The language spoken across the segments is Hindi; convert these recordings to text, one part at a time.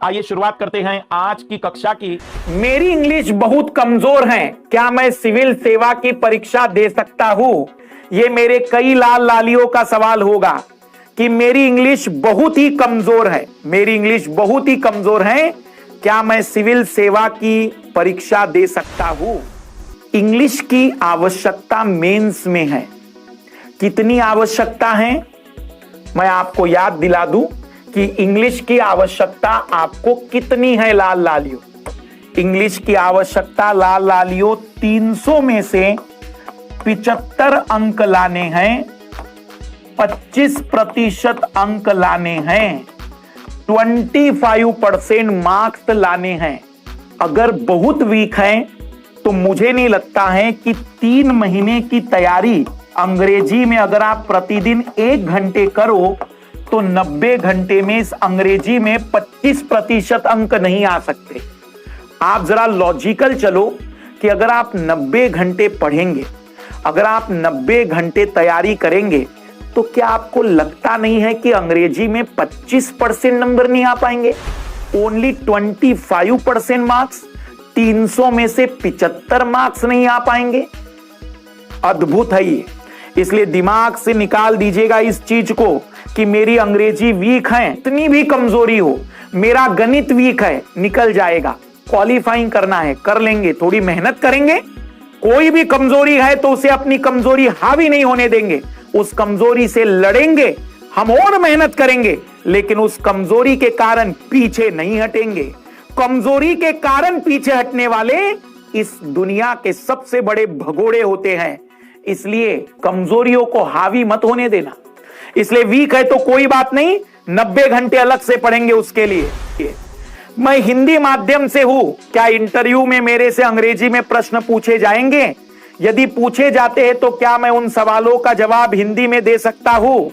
आइए शुरुआत करते हैं आज की कक्षा की। मेरी इंग्लिश बहुत कमजोर है, क्या मैं सिविल सेवा की परीक्षा दे सकता हूं? ये मेरे कई लाल लालियों का सवाल होगा कि मेरी इंग्लिश बहुत ही कमजोर है, मेरी इंग्लिश बहुत ही कमजोर है, क्या मैं सिविल सेवा की परीक्षा दे सकता हूं? इंग्लिश की आवश्यकता मेंस में है। कितनी आवश्यकता है मैं आपको याद दिला दूं कि इंग्लिश की आवश्यकता आपको कितनी है लाल लालियों। इंग्लिश की आवश्यकता लाल लालियों 300 में से 75 अंक लाने हैं, 25% अंक लाने हैं, 25% मार्क्स लाने हैं। अगर बहुत वीक है तो मुझे नहीं लगता है कि 3 महीने की तैयारी अंग्रेजी में अगर आप प्रतिदिन 1 घंटे करो तो 90 घंटे में इस अंग्रेजी में 25% अंक नहीं आ सकते। आप जरा लॉजिकल चलो कि अगर आप 90 घंटे पढ़ेंगे, अगर आप 90 घंटे तैयारी करेंगे तो क्या आपको लगता नहीं है कि अंग्रेजी में 25% नंबर नहीं आ पाएंगे? ओनली 25% मार्क्स, 300 में से 75 मार्क्स नहीं आ पाएंगे। अद्भुत है ये। इसलिए दिमाग से निकाल दीजिएगा इस चीज को कि मेरी अंग्रेजी वीक है, इतनी भी कमजोरी हो, मेरा गणित वीक है, निकल जाएगा। क्वालिफाइंग करना है, कर लेंगे, थोड़ी मेहनत करेंगे। कोई भी कमजोरी है तो उसे अपनी कमजोरी हावी नहीं होने देंगे, उस कमजोरी से लड़ेंगे, हम और मेहनत करेंगे, लेकिन उस कमजोरी के कारण पीछे नहीं हटेंगे। कमजोरी के कारण पीछे हटने वाले इस दुनिया के सबसे बड़े भगोड़े होते हैं। इसलिए कमजोरियों को हावी मत होने देना। इसलिए वीक है तो कोई बात नहीं, 90 घंटे अलग से पढ़ेंगे उसके लिए। मैं हिंदी माध्यम से हूं, क्या इंटरव्यू में मेरे से अंग्रेजी में प्रश्न पूछे जाएंगे? यदि पूछे जाते हैं तो क्या मैं उन सवालों का जवाब हिंदी में दे सकता हूं?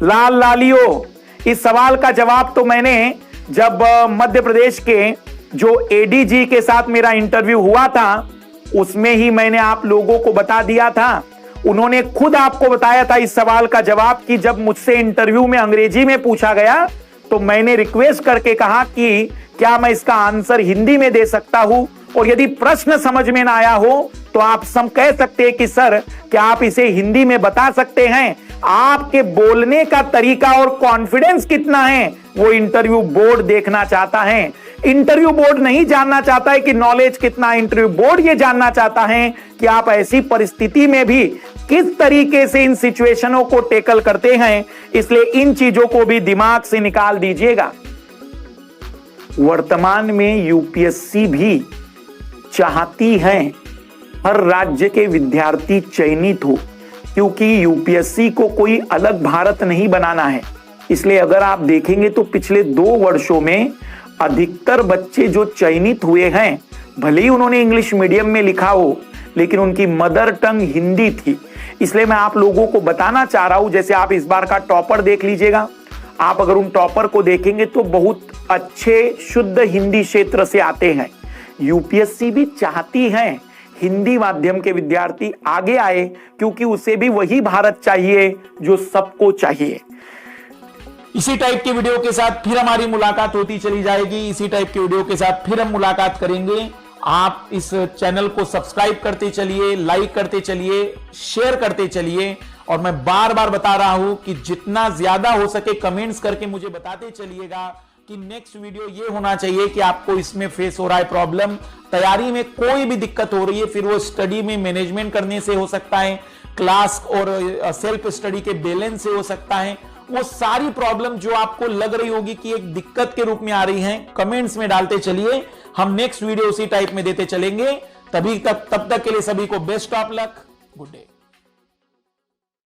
लाल लालियों, इस सवाल का जवाब तो मैंने जब मध्य प्रदेश के जो एडीजी के साथ मेरा इंटरव्यू हुआ था उसमें ही मैंने आप लोगों को बता दिया था। उन्होंने खुद आपको बताया था इस सवाल का जवाब कि जब मुझसे इंटरव्यू में अंग्रेजी में पूछा गया तो मैंने रिक्वेस्ट करके कहा कि क्या मैं इसका आंसर हिंदी में दे सकता हूं, और यदि प्रश्न समझ में ना आया हो तो आप सब कह सकते हैं कि सर क्या आप इसे हिंदी में बता सकते हैं? आपके बोलने का तरीका और कॉन्फिडेंस कितना है वो इंटरव्यू बोर्ड देखना चाहता है। इंटरव्यू बोर्ड नहीं जानना चाहता है कि नॉलेज कितना, इंटरव्यू बोर्ड ये जानना चाहता है कि आप ऐसी परिस्थिति में भी किस तरीके से इन सिचुएशनों को टेकल करते हैं। इसलिए इन चीजों को भी दिमाग से निकाल दीजिएगा। वर्तमान में यूपीएससी भी चाहती है हर राज्य के विद्यार्थी चयनित हो, क्योंकि यूपीएससी को कोई अलग भारत नहीं बनाना है। इसलिए अगर आप देखेंगे तो पिछले 2 वर्षों में अधिकतर बच्चे जो चयनित हुए हैं, भले ही उन्होंने इंग्लिश मीडियम में लिखा हो लेकिन उनकी मदर टंग हिंदी थी। इसलिए मैं आप लोगों को बताना चाह रहा हूं, जैसे आप इस बार का टॉपर देख लीजिएगा, आप अगर उन टॉपर को देखेंगे तो बहुत अच्छे शुद्ध हिंदी क्षेत्र से आते हैं। यूपीएससी भी चाहती है हिंदी माध्यम के विद्यार्थी आगे आए, क्योंकि उसे भी वही भारत चाहिए जो सबको चाहिए। इसी टाइप के वीडियो के साथ फिर हमारी मुलाकात होती चली जाएगी। इसी टाइप के वीडियो के साथ फिर हम मुलाकात करेंगे। आप इस चैनल को सब्सक्राइब करते चलिए, लाइक करते चलिए, शेयर करते चलिए, और मैं बार बार बता रहा हूं कि जितना ज्यादा हो सके कमेंट्स करके मुझे बताते चलिएगा कि नेक्स्ट वीडियो ये होना चाहिए कि आपको इसमें फेस हो रहा है प्रॉब्लम, तैयारी में कोई भी दिक्कत हो रही है, फिर वो स्टडी में मैनेजमेंट करने से हो सकता है, क्लास और सेल्फ स्टडी के बैलेंस से हो सकता है। वो सारी प्रॉब्लम जो आपको लग रही होगी कि एक दिक्कत के रूप में आ रही हैं, कमेंट्स में डालते चलिए। हम नेक्स्ट वीडियो उसी टाइप में देते चलेंगे। तब तक के लिए सभी को best of luck, good day.